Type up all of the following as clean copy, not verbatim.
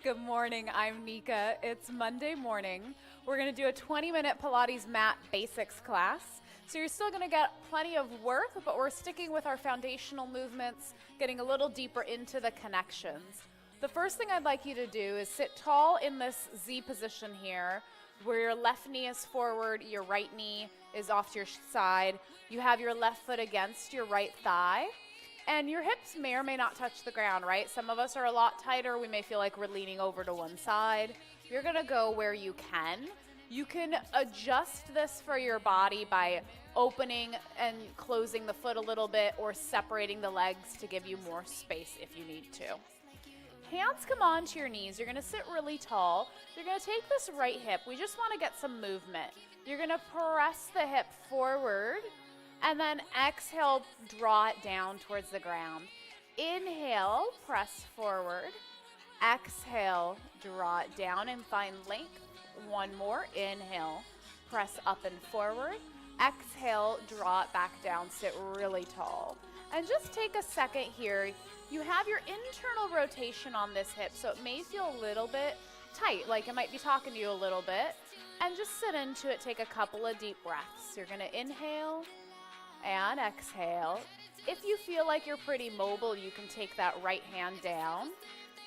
Good morning, I'm Nika. It's Monday morning. We're gonna do a 20-minute Pilates mat basics class. So you're still gonna get plenty of work, but we're sticking with our foundational movements, getting a little deeper into the connections. The first thing I'd like you to do is sit tall in this Z position here, where your left knee is forward, your right knee is off to your side. You have your left foot against your right thigh. And your hips may or may not touch the ground, right? Some of us are a lot tighter. We may feel like we're leaning over to one side. You're gonna go where you can. You can adjust this for your body by opening and closing the foot a little bit or separating the legs to give you more space if you need to. Hands come onto your knees. You're gonna sit really tall. You're gonna take this right hip. We just wanna get some movement. You're gonna press the hip forward, and then exhale, draw it down towards the ground. Inhale, press forward. Exhale, draw it down and find length. One more, inhale, press up and forward. Exhale, draw it back down, sit really tall. And just take a second here. You have your internal rotation on this hip, so it may feel a little bit tight, like it might be talking to you a little bit. And just sit into it, take a couple of deep breaths. You're gonna inhale and exhale. If you feel like you're pretty mobile, you can take that right hand down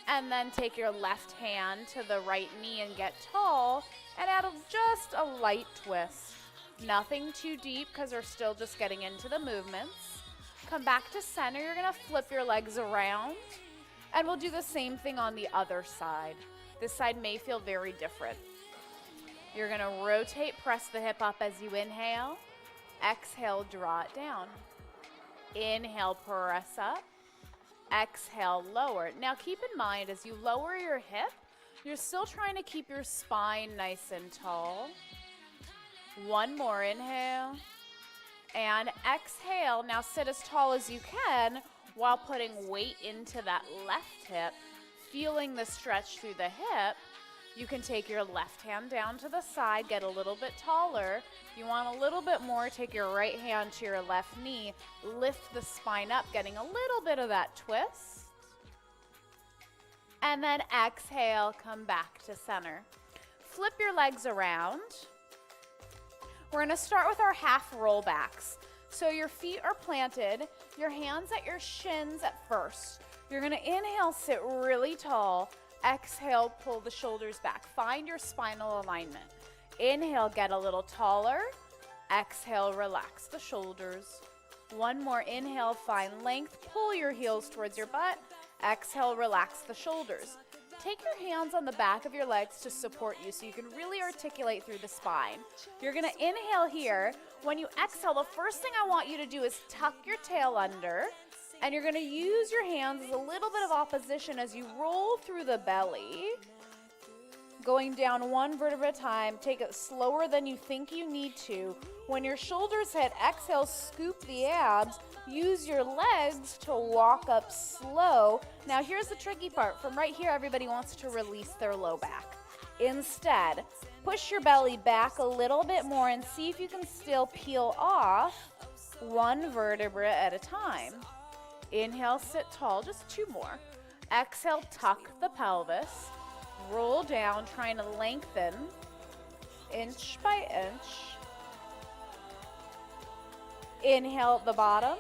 and then take your left hand to the right knee and get tall and add just a light twist. Nothing too deep because we're still just getting into the movements. Come back to center. You're gonna flip your legs around and we'll do the same thing on the other side. This side may feel very different. You're gonna rotate, press the hip up as you inhale. Exhale, draw it down. Inhale, press up. Exhale, lower. Now keep in mind, as you lower your hip, you're still trying to keep your spine nice and tall. One more inhale. And exhale. Now sit as tall as you can while putting weight into that left hip, feeling the stretch through the hip. You can take your left hand down to the side, get a little bit taller. If you want a little bit more, take your right hand to your left knee, lift the spine up, getting a little bit of that twist. And then exhale, come back to center. Flip your legs around. We're gonna start with our half rollbacks. So your feet are planted, your hands at your shins at first. You're gonna inhale, sit really tall. Exhale, pull the shoulders back. Find your spinal alignment. Inhale, get a little taller. Exhale, relax the shoulders. One more inhale, find length. Pull your heels towards your butt. Exhale, relax the shoulders. Take your hands on the back of your legs to support you so you can really articulate through the spine. You're gonna inhale here. When you exhale, the first thing I want you to do is tuck your tail under. And you're gonna use your hands as a little bit of opposition as you roll through the belly. Going down one vertebra at a time. Take it slower than you think you need to. When your shoulders hit, exhale, scoop the abs. Use your legs to walk up slow. Now here's the tricky part. From right here, everybody wants to release their low back. Instead, push your belly back a little bit more and see if you can still peel off one vertebra at a time. Inhale, sit tall, just two more. Exhale, tuck the pelvis. Roll down, trying to lengthen inch by inch. Inhale at the bottom.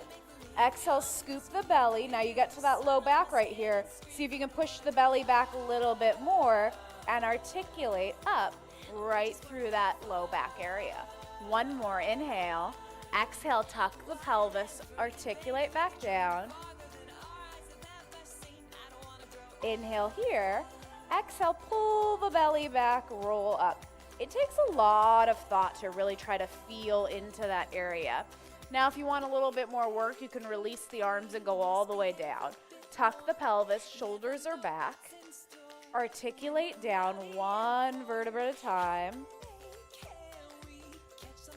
Exhale, scoop the belly. Now you get to that low back right here. See if you can push the belly back a little bit more and articulate up right through that low back area. One more inhale. Exhale, tuck the pelvis, articulate back down. Inhale here. Exhale, pull the belly back, roll up. It takes a lot of thought to really try to feel into that area. Now, if you want a little bit more work, you can release the arms and go all the way down. Tuck the pelvis, shoulders are back. Articulate down one vertebra at a time.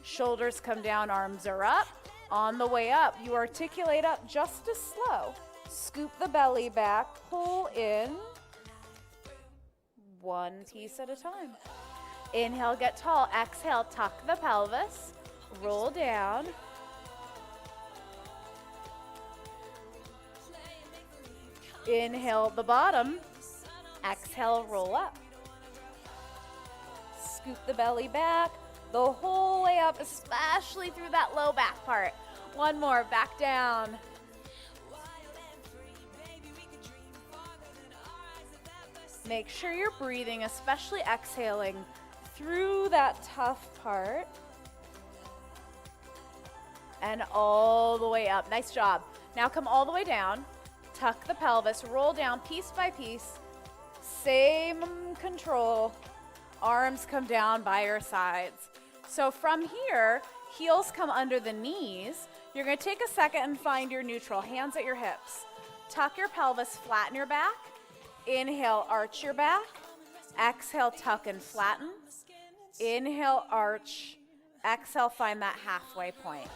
Shoulders come down, arms are up. On the way up, you articulate up just as slow. Scoop the belly back, pull in. One piece at a time. Inhale, get tall. Exhale, tuck the pelvis. Roll down. Inhale at the bottom. Exhale, roll up. Scoop the belly back the whole way up, especially through that low back part. One more, back down. Make sure you're breathing, especially exhaling through that tough part. And all the way up. Nice job. Now come all the way down. Tuck the pelvis, roll down piece by piece. Same control. Arms come down by your sides. So from here, heels come under the knees. You're going to take a second and find your neutral. Hands at your hips. Tuck your pelvis, flatten your back. Inhale, arch your back. Exhale, tuck and flatten. Inhale, arch. Exhale, find that halfway point.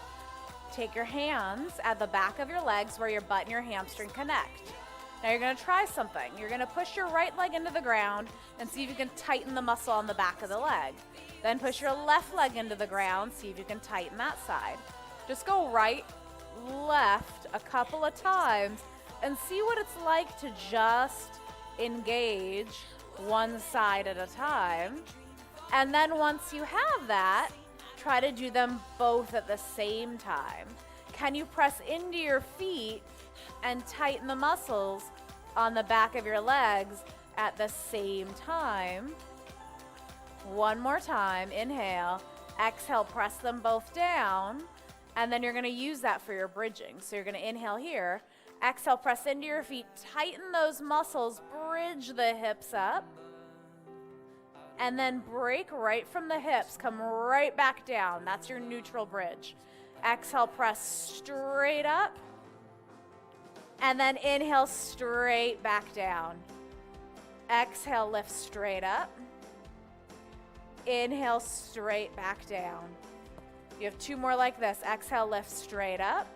Take your hands at the back of your legs where your butt and your hamstring connect. Now you're going to try something. You're going to push your right leg into the ground and see if you can tighten the muscle on the back of the leg. Then push your left leg into the ground, see if you can tighten that side. Just go right, left a couple of times and see what it's like to just engage one side at a time. And then once you have that, try to do them both at the same time. Can you press into your feet and tighten the muscles on the back of your legs at the same time? One more time, inhale, exhale, press them both down, and then you're gonna use that for your bridging. So you're gonna inhale here, exhale, press into your feet, tighten those muscles, bridge the hips up, and then break right from the hips, come right back down. That's your neutral bridge. Exhale, press straight up, and then inhale, straight back down. Exhale, lift straight up. Inhale, straight back down. You have two more like this. Exhale, lift straight up.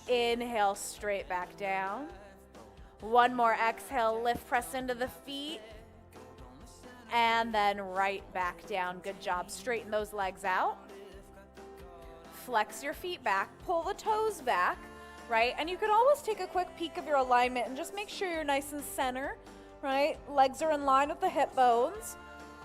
Inhale, straight back down. One more, exhale, lift, press into the feet. And then right back down. Good job. Straighten those legs out. Flex your feet back. Pull the toes back, right? And you can always take a quick peek of your alignment and just make sure you're nice and center, right? Legs are in line with the hip bones.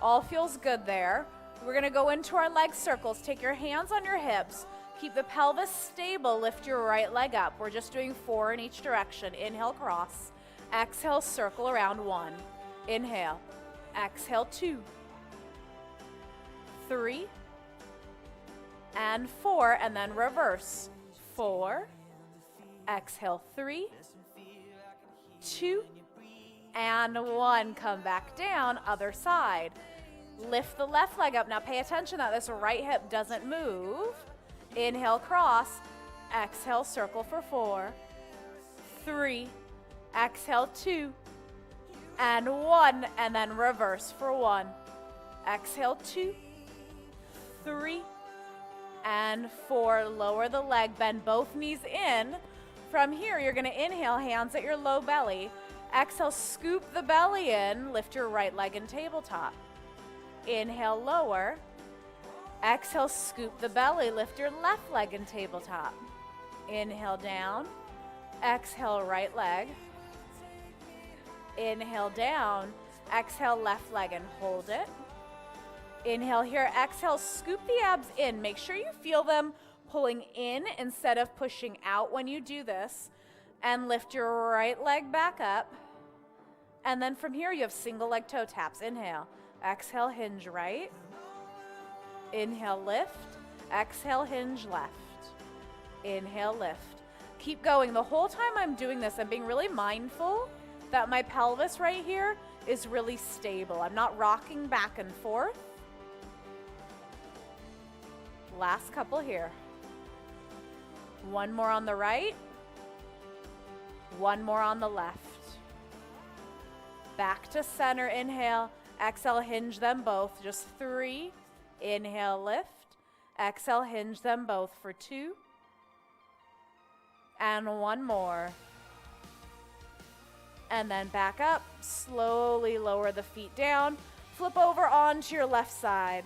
All feels good there. We're going to go into our leg circles. Take your hands on your hips. Keep the pelvis stable. Lift your right leg up. We're just doing 4 in each direction. Inhale, cross. Exhale, circle around 1. Inhale. Exhale, 2. 3. And 4. And then reverse. 4. Exhale, 3. 2. And 1. Come back down. Other side. Lift the left leg up. Now pay attention that this right hip doesn't move. Inhale, cross. Exhale, circle for 4. 3. Exhale, 2. And 1. And then reverse for 1. Exhale, 2. 3. And 4. Lower the leg. Bend both knees in. From here, you're going to inhale, hands at your low belly. Exhale, scoop the belly in. Lift your right leg in tabletop. Inhale, lower. Exhale, scoop the belly. Lift your left leg in tabletop. Inhale, down. Exhale, right leg. Inhale, down. Exhale, left leg and hold it. Inhale here. Exhale, scoop the abs in. Make sure you feel them pulling in instead of pushing out when you do this. And lift your right leg back up. And then from here, you have single leg toe taps. Inhale. Exhale, hinge right. Inhale, lift. Exhale, hinge left. Inhale, lift. Keep going. The whole time I'm doing this, I'm being really mindful that my pelvis right here is really stable. I'm not rocking back and forth. Last couple here. One more on the right. One more on the left. Back to center, inhale. Exhale, hinge them both. Just 3. Inhale, lift. Exhale, hinge them both for 2. And 1 more. And then back up. Slowly lower the feet down. Flip over onto your left side.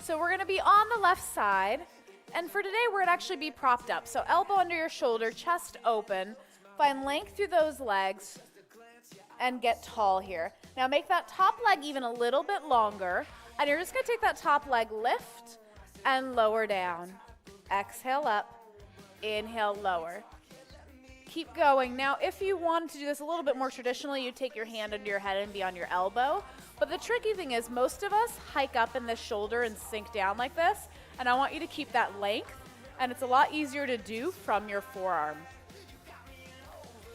So we're going to be on the left side. And for today, we're going to actually be propped up. So elbow under your shoulder, chest open. Find length through those legs and get tall here. Now make that top leg even a little bit longer, and you're just gonna take that top leg, lift and lower down. Exhale up, inhale, lower. Keep going. Now, if you wanted to do this a little bit more traditionally, you take your hand under your head and be on your elbow. But the tricky thing is most of us hike up in the shoulder and sink down like this, and I want you to keep that length, and it's a lot easier to do from your forearm.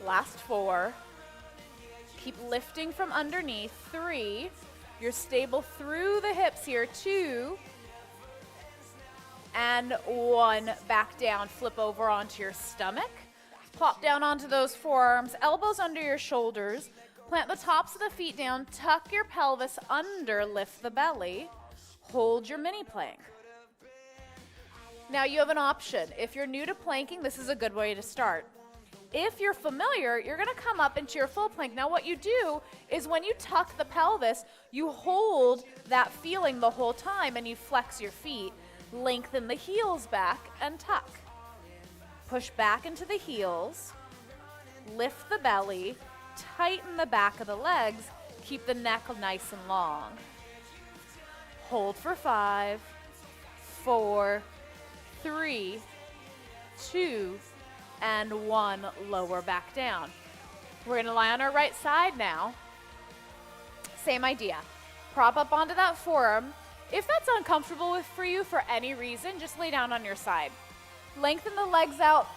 Last 4. Keep lifting from underneath. 3. You're stable through the hips here. 2. And 1. Back down. Flip over onto your stomach. Plop down onto those forearms, elbows under your shoulders. Plant the tops of the feet down. Tuck your pelvis under. Lift the belly. Hold your mini plank. Now you have an option. If you're new to planking, this is a good way to start. If you're familiar, you're going to come up into your full plank. Now what you do is when you tuck the pelvis, you hold that feeling the whole time and you flex your feet. Lengthen the heels back and tuck. Push back into the heels. Lift the belly. Tighten the back of the legs. Keep the neck nice and long. Hold for 5, 4, 3, 2, and 1. Lower back down. We're going to lie on our right side now. Same idea. Prop up onto that forearm. If that's uncomfortable for you for any reason, just lay down on your side. Lengthen the legs out.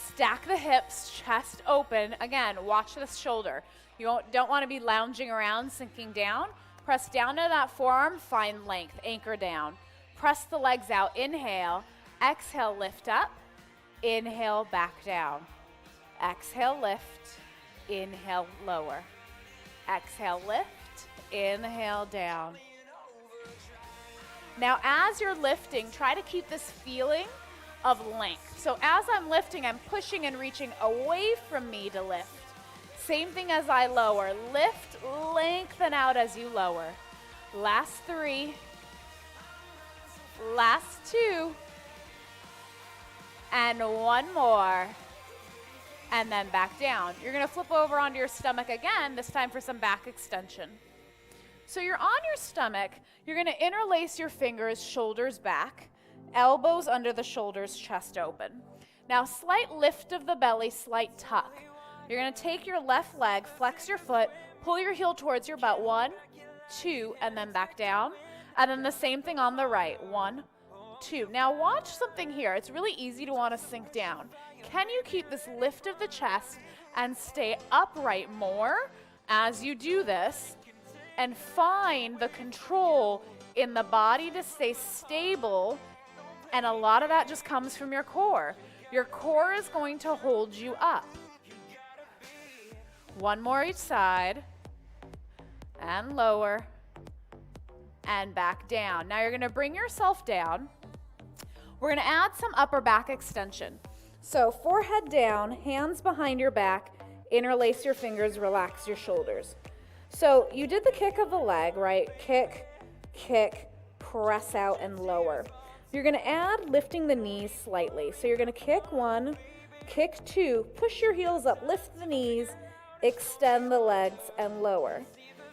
Stack the hips, chest open. Again, watch this shoulder. You don't want to be lounging around, sinking down. Press down to that forearm, find length, anchor down. Press the legs out, inhale. Exhale, lift up. Inhale, back down. Exhale, lift. Inhale, lower. Exhale, lift. Inhale, down. Now, as you're lifting, try to keep this feeling of length. So as I'm lifting, I'm pushing and reaching away from me to lift. Same thing as I lower. Lift, lengthen out as you lower. Last 3. Last 2. And 1 more. And then back down. You're going to flip over onto your stomach again, this time for some back extension. So you're on your stomach. You're going to interlace your fingers, shoulders back, elbows under the shoulders, chest open. Now, slight lift of the belly, slight tuck. You're going to take your left leg, flex your foot, pull your heel towards your butt. 1, 2, and then back down. And then the same thing on the right. 1, 2. Now watch something here. It's really easy to want to sink down. Can you keep this lift of the chest and stay upright more as you do this? And find the control in the body to stay stable. And a lot of that just comes from your core. Your core is going to hold you up. 1 more each side. And lower. And back down. Now you're going to bring yourself down. We're going to add some upper back extension. So forehead down, hands behind your back, interlace your fingers, relax your shoulders. So you did the kick of the leg, right? Kick, kick, press out, and lower. You're going to add lifting the knees slightly. So you're going to kick 1, kick 2, push your heels up, lift the knees, extend the legs, and lower.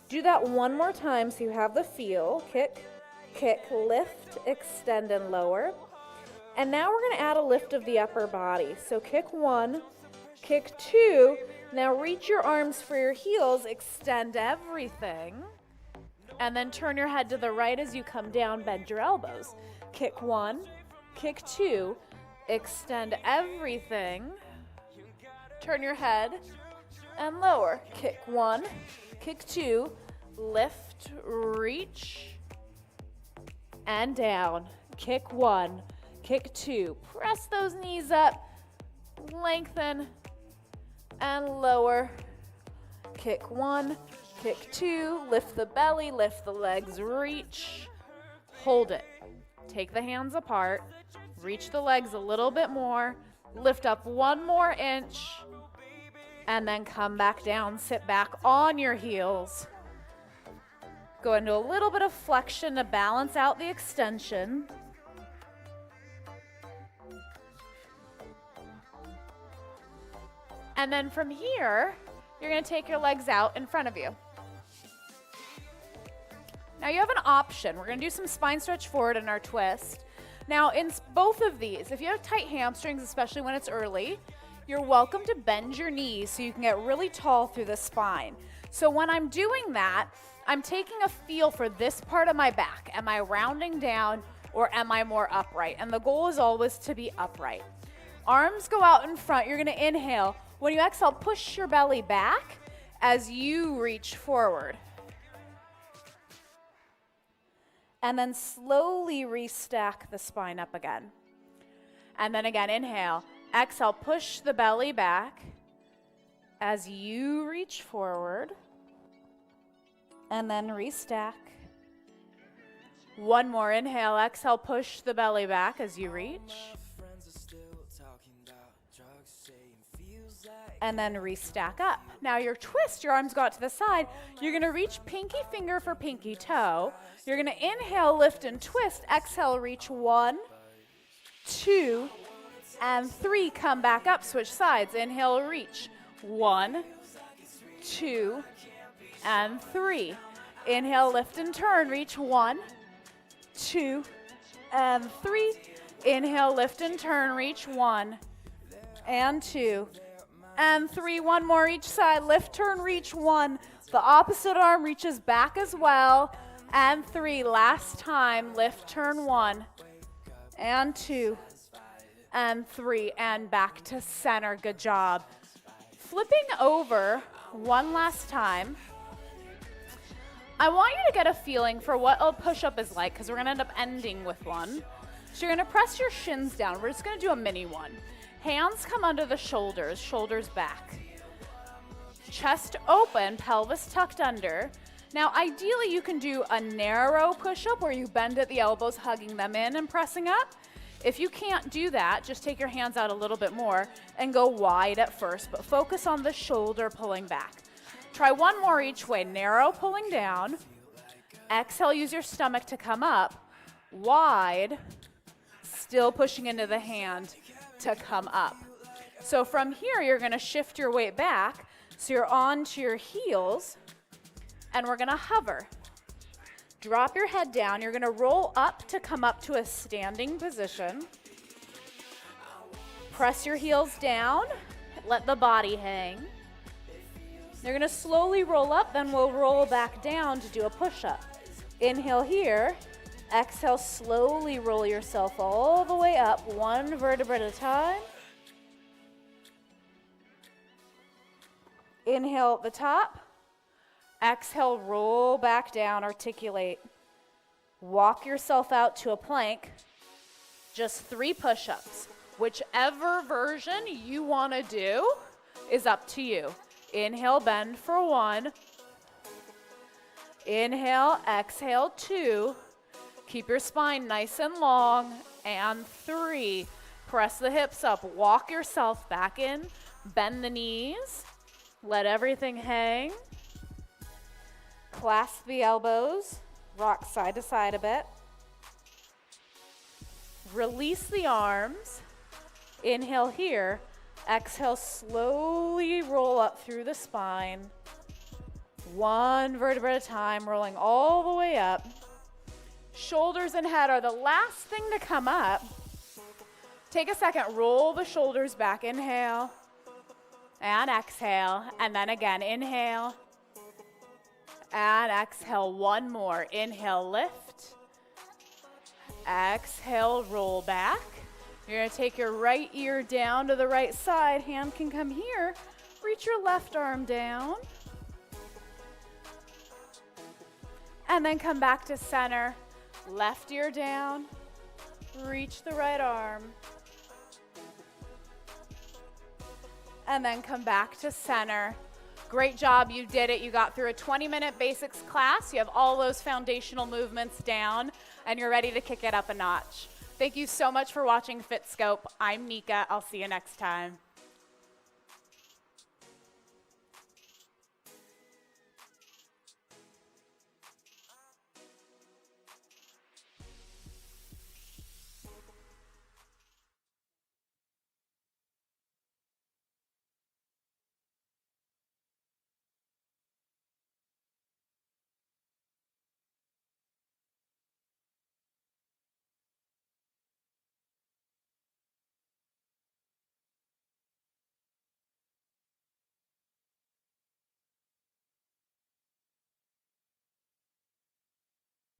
Do that 1 more time so you have the feel. Kick, kick, lift, extend, and lower. And now we're going to add a lift of the upper body. So kick 1, kick 2. Now reach your arms for your heels, extend everything, and then turn your head to the right as you come down, bend your elbows. Kick 1, kick 2, extend everything, turn your head, and lower. Kick 1, kick 2, lift, reach, and down. Kick 1, kick 2, press those knees up, lengthen, and lower. Kick 1, kick 2, lift the belly, lift the legs, reach, hold it. Take the hands apart, reach the legs a little bit more, lift up 1 more inch, and then come back down. Sit back on your heels. Go into a little bit of flexion to balance out the extension. And then from here, you're gonna take your legs out in front of you. Now you have an option. We're gonna do some spine stretch forward in our twist. Now in both of these, if you have tight hamstrings, especially when it's early, you're welcome to bend your knees so you can get really tall through the spine. So when I'm doing that, I'm taking a feel for this part of my back. Am I rounding down or am I more upright? And the goal is always to be upright. Arms go out in front. You're gonna inhale. When you exhale, push your belly back as you reach forward. And then slowly restack the spine up again. And then again, inhale. Exhale, push the belly back as you reach forward. And then restack. One more, inhale. Exhale, push the belly back as you reach. And then restack up. Now your twist, your arms go out to the side. You're gonna reach pinky finger for pinky toe. You're gonna inhale, lift and twist. Exhale, reach 1, 2, and 3. Come back up, switch sides. Inhale, reach 1, 2, and 3. Inhale, lift and turn. Reach 1, 2, and 3. Inhale, lift and turn. Reach 1, and 2, and 3. One more each side. Lift, turn, reach 1. The opposite arm reaches back as well. And 3. Last time. Lift, turn 1, and 2, and 3. And back to center. Good job. Flipping over one last time. I want you to get a feeling for what a push-up is like because we're going to end up ending with one. So you're going to press your shins down. We're just going to do a mini one. Hands come under the shoulders, shoulders back. Chest open, pelvis tucked under. Now, ideally, you can do a narrow push-up where you bend at the elbows, hugging them in and pressing up. If you can't do that, just take your hands out a little bit more and go wide at first, but focus on the shoulder pulling back. Try one more each way. Narrow, pulling down. Exhale, use your stomach to come up. Wide, still pushing into the hand to come up. So from here, you're gonna shift your weight back. So you're onto your heels, and we're gonna hover. Drop your head down. You're gonna roll up to come up to a standing position. Press your heels down. Let the body hang. You're gonna slowly roll up, then we'll roll back down to do a push-up. Inhale here. Exhale, slowly roll yourself all the way up, one vertebra at a time. Inhale at the top. Exhale, roll back down, articulate. Walk yourself out to a plank. Just 3 push-ups. Whichever version you want to do is up to you. Inhale, bend for 1. Inhale, exhale, 2. Keep your spine nice and long. And 3. Press the hips up. Walk yourself back in. Bend the knees. Let everything hang. Clasp the elbows. Rock side to side a bit. Release the arms. Inhale here. Exhale, slowly roll up through the spine. One vertebra at a time, rolling all the way up. Shoulders and head are the last thing to come up. Take a second, roll the shoulders back. Inhale and exhale. And then again, inhale and exhale. One more. Inhale, lift. Exhale, roll back. You're going to take your right ear down to the right side. Hand can come here. Reach your left arm down. And then come back to center. Left ear down. Reach the right arm. And then come back to center. Great job, you did it. You got through a 20-minute basics class. You have all those foundational movements down, and you're ready to kick it up a notch. Thank you so much for watching Fitscope. I'm Nika. I'll see you next time.